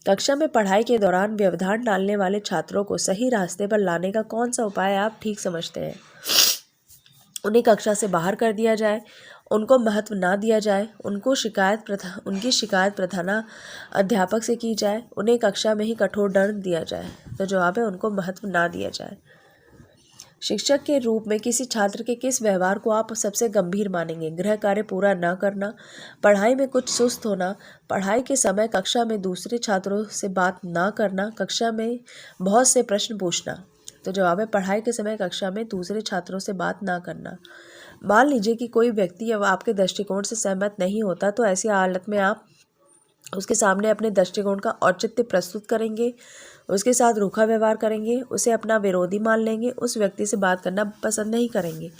कक्षा में पढ़ाई के दौरान व्यवधान डालने वाले छात्रों को सही रास्ते पर लाने का कौन सा उपाय आप ठीक समझते हैं? उन्हें कक्षा से बाहर कर दिया जाए, उनको महत्व ना दिया जाए, उनकी शिकायत प्रधान अध्यापक से की जाए, उन्हें कक्षा में ही कठोर दंड दिया जाए? तो जवाब है उनको महत्व ना दिया जाए। शिक्षक के रूप में किसी छात्र के किस व्यवहार को आप सबसे गंभीर मानेंगे? गृह कार्य पूरा न करना, पढ़ाई में कुछ सुस्त होना, पढ़ाई के समय कक्षा में दूसरे छात्रों से बात ना करना, कक्षा में बहुत से प्रश्न पूछना। तो जवाब है पढ़ाई के समय कक्षा में दूसरे छात्रों से बात ना करना। मान लीजिए कि कोई व्यक्ति अब आपके दृष्टिकोण से सहमत नहीं होता, तो ऐसी हालत में आप उसके सामने अपने दृष्टिकोण का औचित्य प्रस्तुत करेंगे, उसके साथ रूखा व्यवहार करेंगे, उसे अपना विरोधी मान लेंगे, उस व्यक्ति से बात करना पसंद नहीं करेंगे।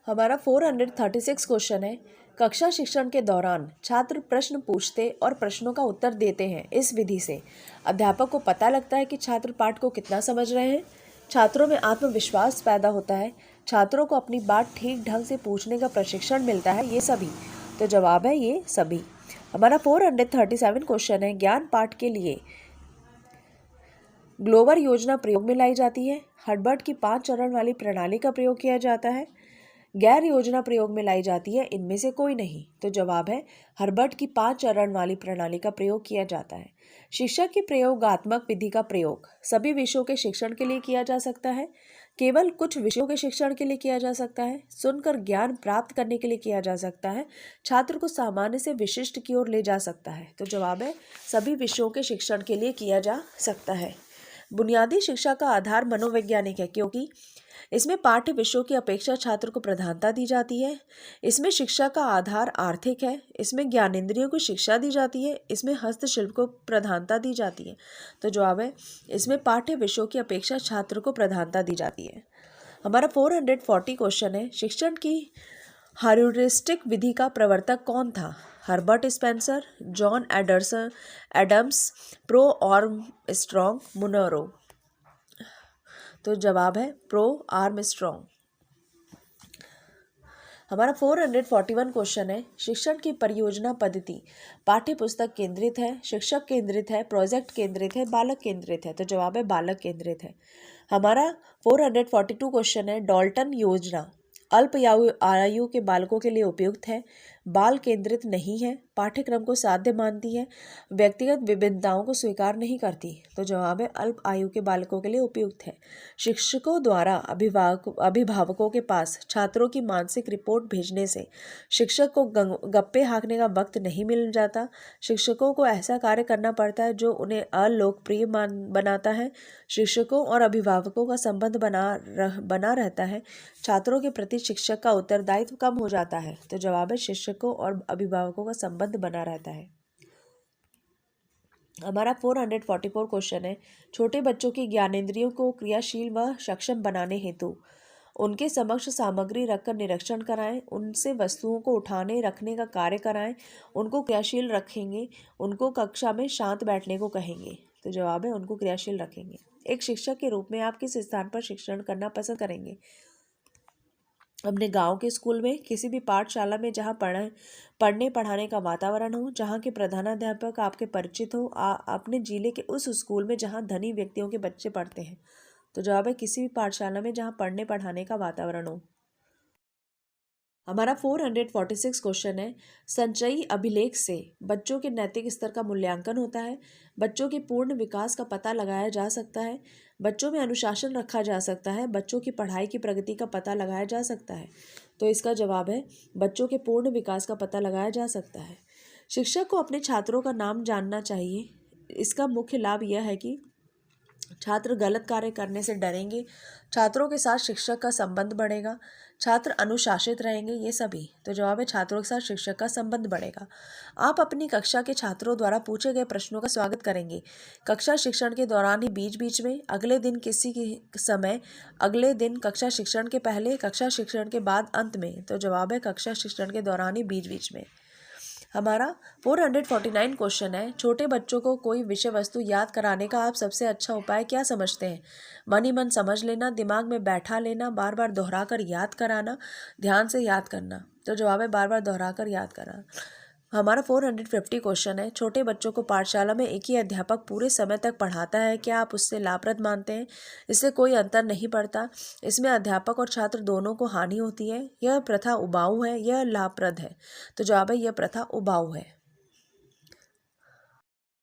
हमारा 436 क्वेश्चन है, कक्षा शिक्षण के दौरान छात्र प्रश्न पूछते और प्रश्नों का उत्तर देते हैं। इस विधि से अध्यापक को पता लगता है कि छात्र पाठ को कितना समझ रहे हैं, छात्रों में आत्मविश्वास पैदा होता है, छात्रों को अपनी बात ठीक ढंग से पूछने का प्रशिक्षण मिलता है। ये सभी। तो जवाब है ये सभी। हमारा 437 क्वेश्चन है, ज्ञान पाठ के लिए ग्लोबर योजना प्रयोग में लाई जाती है, हर्बर्ट की 5 चरण वाली प्रणाली का प्रयोग किया जाता है, गैर योजना प्रयोग में लाई जाती है, इनमें से कोई नहीं। तो जवाब है हर्बर्ट की 5 चरण वाली प्रणाली का प्रयोग किया जाता है। शिक्षक की प्रयोगात्मक विधि का प्रयोग सभी विषयों के शिक्षण के लिए किया जा सकता है, केवल कुछ विषयों के शिक्षण के लिए किया जा सकता है, सुनकर ज्ञान प्राप्त करने के लिए किया जा सकता है, छात्र को सामान्य से विशिष्ट की ओर ले जा सकता है। तो जवाब है सभी विषयों के शिक्षण के लिए किया जा सकता है। बुनियादी शिक्षा का आधार मनोवैज्ञानिक है, क्योंकि इसमें पाठ्य विषयों की अपेक्षा छात्र को प्रधानता दी जाती है। इसमें शिक्षा का आधार आर्थिक है, इसमें ज्ञानेंद्रियों को शिक्षा दी जाती है, इसमें हस्तशिल्प को प्रधानता दी जाती है। तो जवाब है इसमें पाठ्य विषयों की अपेक्षा छात्र को प्रधानता दी जाती है। हमारा 440 क्वेश्चन है, शिक्षण की ह्यूरिस्टिक विधि का प्रवर्तक कौन था? Herbert Spencer, John Adams, prof Armstrong, Munro. तो जवाब है प्रो आर्मस्ट्रॉन्ग। हमारा 441 क्वेश्चन है, शिक्षण की परियोजना पद्धति पाठ्य पुस्तक केंद्रित है, शिक्षक केंद्रित है, प्रोजेक्ट केंद्रित है, बालक केंद्रित है? तो जवाब है बालक केंद्रित है। हमारा 442 क्वेश्चन है, डॉल्टन योजना अल्प आयु के बालकों के लिए उपयुक्त है, बाल केंद्रित नहीं है, पाठ्यक्रम को साध्य मानती है, व्यक्तिगत विभिन्नताओं को स्वीकार नहीं करती? तो जवाब है अल्प आयु के बालकों के लिए उपयुक्त है। शिक्षकों द्वारा अभिभावकों के पास छात्रों की मानसिक रिपोर्ट भेजने से शिक्षक को गप्पे हाँकने का वक्त नहीं मिल जाता। शिक्षकों को ऐसा कार्य करना पड़ता है जो उन्हें अलोकप्रिय बनाता है। शिक्षकों और अभिभावकों का संबंध बना रहता है, छात्रों के प्रति शिक्षक का उत्तरदायित्व कम हो जाता है। तो जवाब है शिक्षकों और अभिभावकों का संबंध बना रहता है। हमारा 444 क्वेश्चन है, छोटे बच्चों की ज्ञानेंद्रियों को क्रियाशील व सक्षम बनाने हेतु उनके समक्ष सामग्री रखकर निरीक्षण कराएं, उनसे वस्तुओं को उठाने रखने का कार्य कराएं, उनको क्रियाशील रखेंगे, उनको कक्षा में शांत बैठने को कहेंगे? तो जवाब है उनको क्रियाशील रखेंगे। एक शिक्षक के रूप में आप किस स्थान पर शिक्षण करना पसंद करेंगे? अपने गांव के स्कूल में, किसी भी पाठशाला में जहां पढ़ने पढ़ाने का वातावरण हो, जहां के प्रधानाध्यापक आपके परिचित हो, अपने जिले के उस स्कूल में जहां धनी व्यक्तियों के बच्चे पढ़ते हैं? तो जवाब है किसी भी पाठशाला में जहां पढ़ने पढ़ाने का वातावरण हो। हमारा 446 क्वेश्चन है, संचयी अभिलेख से बच्चों के नैतिक स्तर का मूल्यांकन होता है, बच्चों के पूर्ण विकास का पता लगाया जा सकता है, बच्चों में अनुशासन रखा जा सकता है, बच्चों की पढ़ाई की प्रगति का पता लगाया जा सकता है? तो इसका जवाब है बच्चों के पूर्ण विकास का पता लगाया जा सकता है। शिक्षक को अपने छात्रों का नाम जानना चाहिए। इसका मुख्य लाभ यह है कि छात्र गलत कार्य करने से डरेंगे, छात्रों के साथ शिक्षक का संबंध बढ़ेगा, छात्र अनुशासित रहेंगे। ये सभी। तो जवाब है छात्रों के साथ शिक्षक का संबंध बढ़ेगा। आप अपनी कक्षा के छात्रों द्वारा पूछे गए प्रश्नों का स्वागत करेंगे। कक्षा शिक्षण के दौरान ही, बीच बीच में, अगले दिन किसी के समय, अगले दिन, कक्षा शिक्षण के पहले, कक्षा शिक्षण के बाद, अंत में? तो जवाब है कक्षा शिक्षण के दौरान ही, बीच बीच में। हमारा 449 क्वेश्चन है, छोटे बच्चों को कोई विषय वस्तु याद कराने का आप सबसे अच्छा उपाय क्या समझते हैं? मन ही मन समझ लेना, दिमाग में बैठा लेना, बार बार दोहरा कर याद कराना, ध्यान से याद करना? तो जवाब है बार बार दोहरा कर याद कराना। हमारा 450 क्वेश्चन है, छोटे बच्चों को पाठशाला में एक ही अध्यापक पूरे समय तक पढ़ाता है, क्या आप उससे लाभप्रद मानते हैं? इससे कोई अंतर नहीं पड़ता। इसमें अध्यापक और छात्र दोनों को हानि होती है। यह प्रथा उबाऊ है, यह लाभप्रद है। तो जवाब है यह प्रथा उबाऊ है।